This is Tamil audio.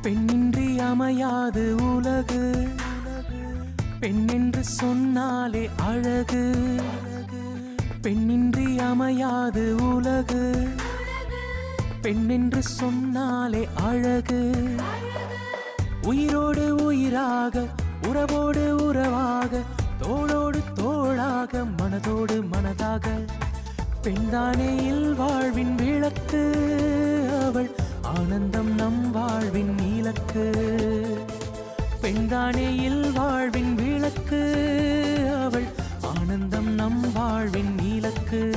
பெண்ணின்றி அமையாது உலகு, பெண்ணென்று சொன்னாலே அழகு. பெண்ணின்றி அமையாது உலகு, பெண்ணென்று சொன்னாலே அழகு. உயிரோடு உயிராக, உறவோடு உறவாக, தோளோடு தோளாக, மனதோடு மனதாக, பெண்தானே இல்வாழ்வின் விளக்கு. அவள் ஆனந்தம் நம் வாழ்வின் இலக்கு. பெண்தானே இல்வாழ்வின் விளக்கு. அவள் ஆனந்தம் நம் வாழ்வின் இலக்கு.